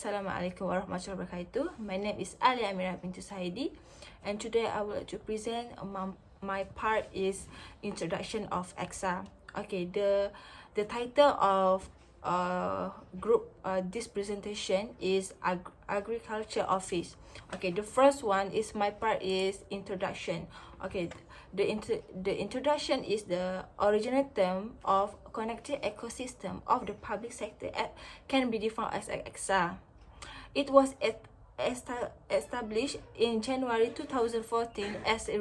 Assalamualaikum warahmatullahi wabarakatuh. My name is ALYA AMIRAH bintu Suhaidi, and today I would like to present my part is introduction of AXA. Okay, the title of this presentation is Agriculture Office. Okay, the first one is my part is introduction. Okay, the introduction is the original term of connected ecosystem of the public sector can be defined as AXA. It was established in January 2014 as a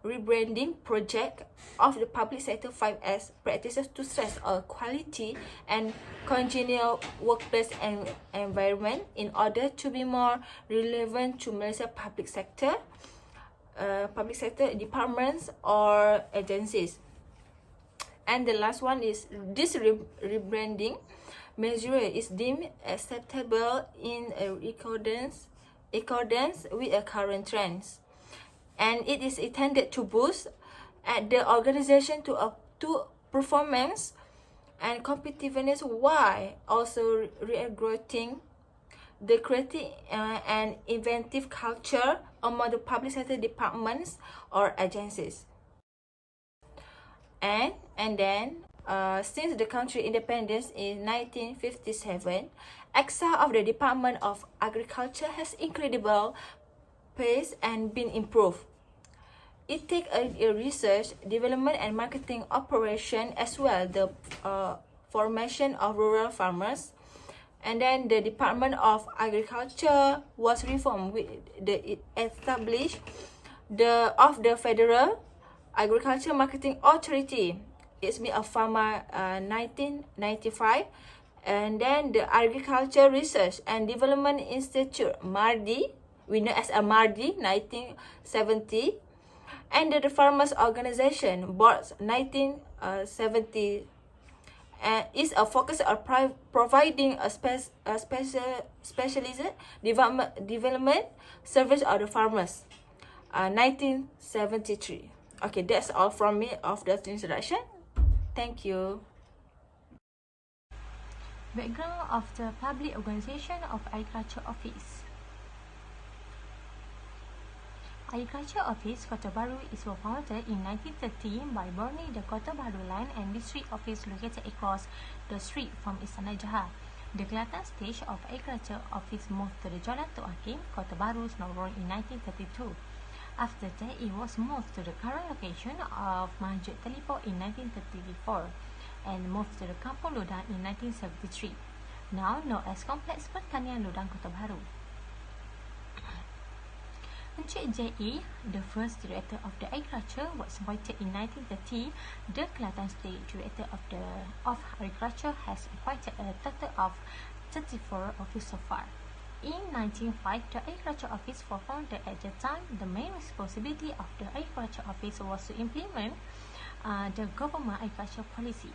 rebranding project of the public sector 5S practices to stress quality and congenial workplace and environment in order to be more relevant to Malaysia public sector departments or agencies. And the last one is this rebranding measure is deemed acceptable in accordance with current trends, and it is intended to boost the organization to performance and competitiveness while also reinvigorating the creative and inventive culture among the public sector departments or agencies. And then since the country independence in 1957, AXA of the Department of Agriculture has incredible pace and been improved. It takes a research, development and marketing operation as well the formation of rural farmers. And then the Department of Agriculture was reformed with the establish of the Federal Agriculture Marketing Authority. It's been a farmer 1995, and then the Agriculture Research and Development Institute MOHD, we know as a MOHD 1970, and the Farmers Organization Board 1970. Is a focus on providing a specialized development service of the farmers. 1973. Okay, that's all from me of the introduction. Thank you. Background of the Public Organization of Agriculture Office. Agriculture Office Kota Baru is founded in 1913 by burning the Kota Baru Land and District Office located across the street from Istana Jaha. The Kelantan stage of Agriculture Office moved to the Jalan Tok Hakim, Kota Baru, Selangor in 1932. After that, it was moved to the current location of Masjid Telipok in 1934 and moved to the Kampung Lodang in 1973, now known as Complex Pertanian Lodang Kota Baru. Encik J.E., the first director of the agriculture, was appointed in 1930. The Kelantan State Director of Agriculture has appointed a total of 34 officers so far. In 1905, the Agriculture Office was founded. At the time, the main responsibility of the Agriculture Office was to implement the government agriculture policy.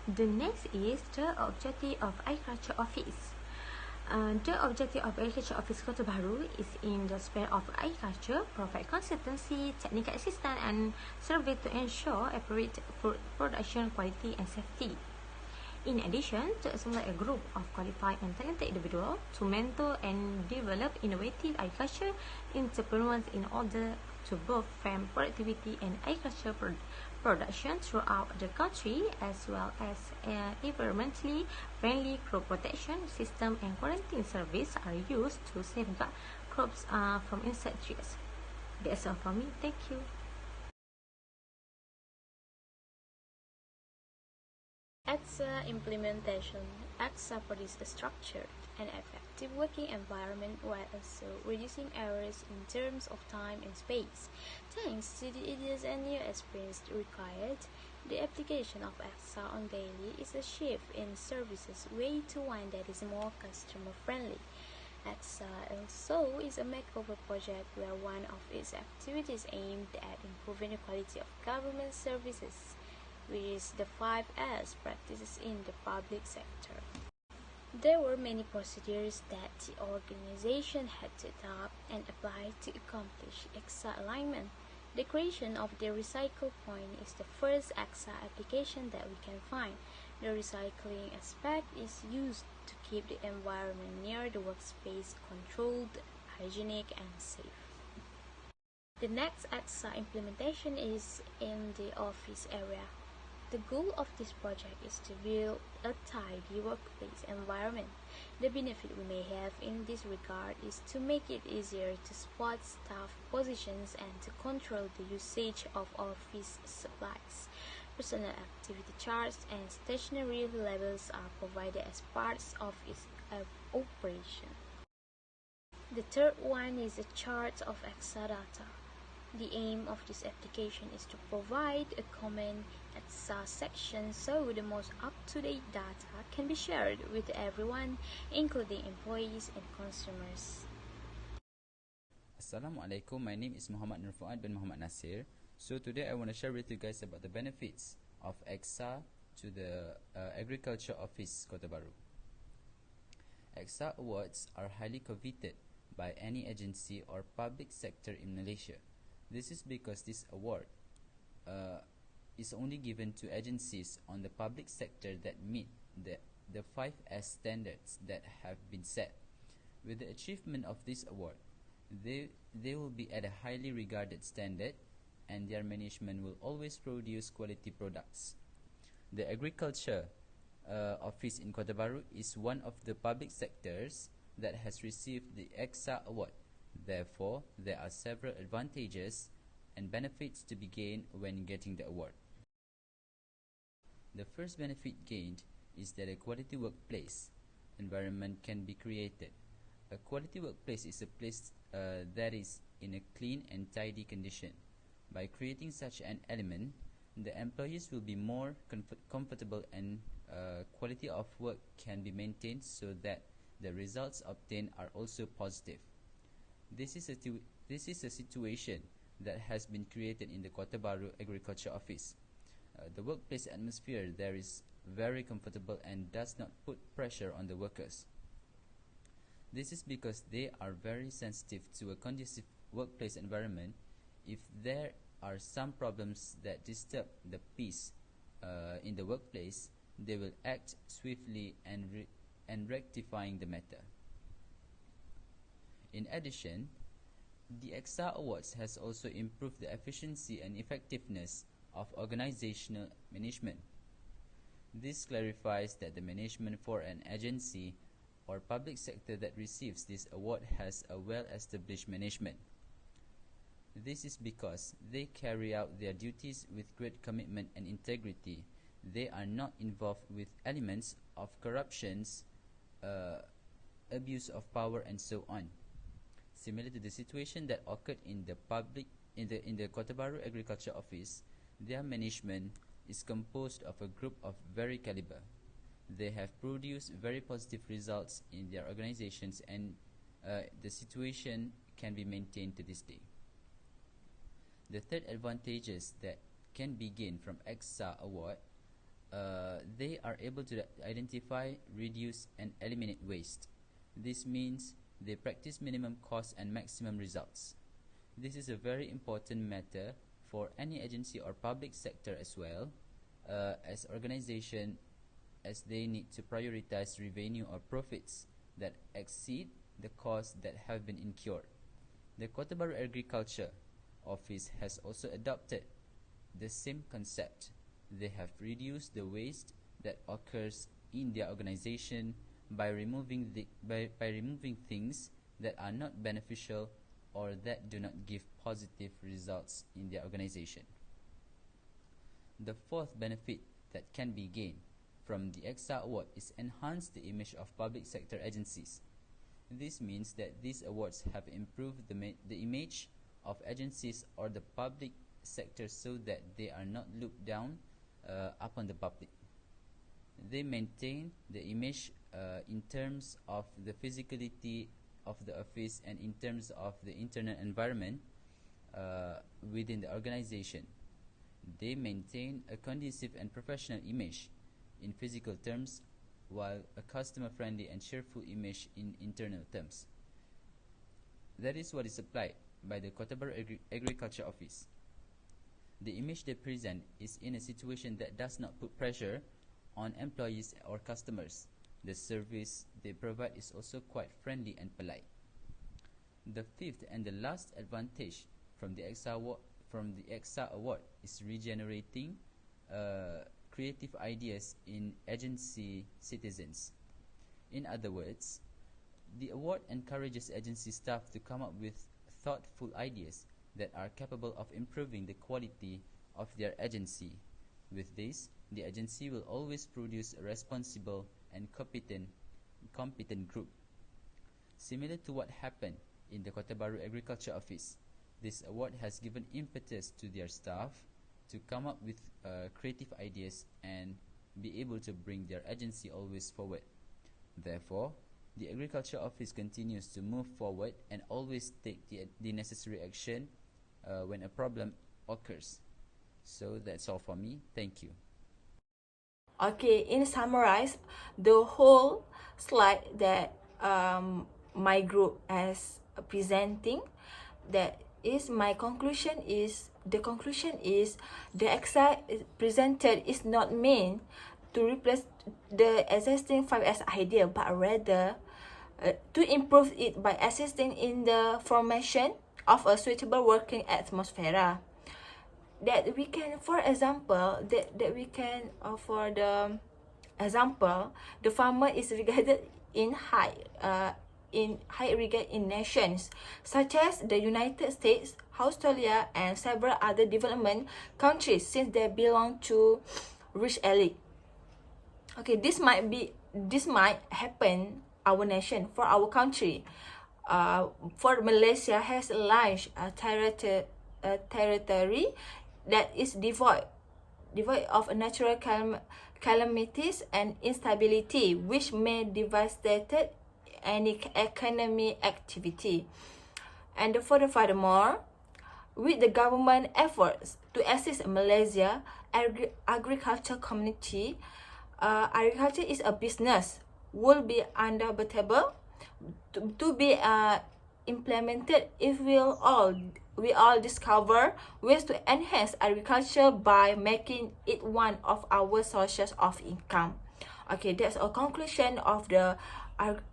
The next is the objective of Agriculture Office. The objective of Agriculture Office Kota Baru is in the sphere of agriculture, provide consultancy, technical assistance and survey to ensure appropriate food production quality and safety. In addition, to assemble a group of qualified and talented individuals to mentor and develop innovative agriculture entrepreneurs in order to both farm productivity and agriculture production throughout the country, as well as environmentally friendly crop protection system and quarantine service are used to safeguard crops from insect threats. That's all for me. Thank you. AXA implementation. AXA produces a structured and effective working environment while also reducing errors in terms of time and space. Thanks to the ideas and new experience required, the application of AXA on daily is a shift in services way to one that is more customer friendly. AXA also is a makeover project where one of its activities aimed at improving the quality of government services, which is the 5S practices in the public sector. There were many procedures that the organization had to adopt and apply to accomplish AXA alignment. The creation of the recycle point is the first AXA application that we can find. The recycling aspect is used to keep the environment near the workspace controlled, hygienic, and safe. The next EXA implementation is in the office area. The goal of this project is to build a tidy workplace environment. The benefit we may have in this regard is to make it easier to spot staff positions and to control the usage of office supplies. Personal activity charts and stationery labels are provided as parts of its operation. The third one is a chart of EXA data. The aim of this application is to provide a common EXA section so the most up-to-date data can be shared with everyone, including employees and consumers. Assalamualaikum, my name is NURFUAD bin Muhammad NASIR. So today I want to share with you guys about the benefits of EXA to the Agriculture Office Kota Bharu. EXA awards are highly coveted by any agency or public sector in Malaysia. This is because this award is only given to agencies on the public sector that meet the 5S standards that have been set. With the achievement of this award, they will be at a highly regarded standard, and their management will always produce quality products. The Agriculture Office in Kota Bharu is one of the public sectors that has received the EXA award. Therefore, there are several advantages and benefits to be gained when getting the award. The first benefit gained is that a quality workplace environment can be created. A quality workplace is a place that is in a clean and tidy condition. By creating such an element, the employees will be more comfortable and quality of work can be maintained so that the results obtained are also positive. This is a situation that has been created in the Kota Bharu Agriculture Office. The workplace atmosphere there is very comfortable and does not put pressure on the workers. This is because they are very sensitive to a conducive workplace environment. If there are some problems that disturb the peace in the workplace, they will act swiftly and rectifying the matter. In addition, the EXA Awards has also improved the efficiency and effectiveness of organizational management. This clarifies that the management for an agency or public sector that receives this award has a well-established management. This is because they carry out their duties with great commitment and integrity. They are not involved with elements of corruptions, abuse of power, and so on. Similar to the situation that occurred in the Kota Bharu Agriculture Office, their management is composed of a group of very caliber. They have produced very positive results in their organizations, and the situation can be maintained to this day. The third advantages that can be gained from EXA award, they are able to identify, reduce, and eliminate waste. This means they practice minimum cost and maximum results. This is a very important matter for any agency or public sector as well, as organization, as they need to prioritize revenue or profits that exceed the costs that have been incurred. The Kota Bharu Agriculture Office has also adopted the same concept. They have reduced the waste that occurs in their organization by removing things that are not beneficial or that do not give positive results in their organization. The fourth benefit that can be gained from the EXA award is enhance the image of public sector agencies. This means that these awards have improved the image of agencies or the public sector so that they are not looked down upon the public. They maintain the image in terms of the physicality of the office and in terms of the internal environment within the organization. They maintain a conducive and professional image in physical terms, while a customer-friendly and cheerful image in internal terms. That is what is applied by the Kota Bharu Agriculture Office. The image they present is in a situation that does not put pressure on employees or customers. The service they provide is also quite friendly and polite. The fifth and the last advantage from the EXA award is regenerating creative ideas in agency citizens. In other words, the award encourages agency staff to come up with thoughtful ideas that are capable of improving the quality of their agency. With this, the agency will always produce a responsible and competent group. Similar to what happened in the Kota Bharu Agriculture Office, this award has given impetus to their staff to come up with creative ideas and be able to bring their agency always forward. Therefore, the Agriculture Office continues to move forward and always take the necessary action when a problem occurs. So that's all for me. Thank you. Okay, in summarize, the whole slide that my group is presenting, that is my conclusion is the EXA presented is not meant to replace the existing 5S idea, but rather to improve it by assisting in the formation of a suitable working atmosphere. That we can, for example, the farmer is regarded in high regard in nations such as the United States, Australia, and several other development countries, since they belong to rich elite. Okay, this might happen our nation, for our country. For Malaysia has a large territory that is devoid of natural calamities and instability, which may devastate any economic activity. And furthermore, with the government efforts to assist Malaysia agriculture community, agriculture is a business will be undebatable to be implemented if we all discover ways to enhance agriculture by making it one of our sources of income. Okay, that's a conclusion of the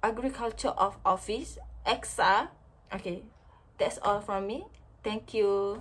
Agriculture of Office EXA. Okay, that's all from me. Thank you.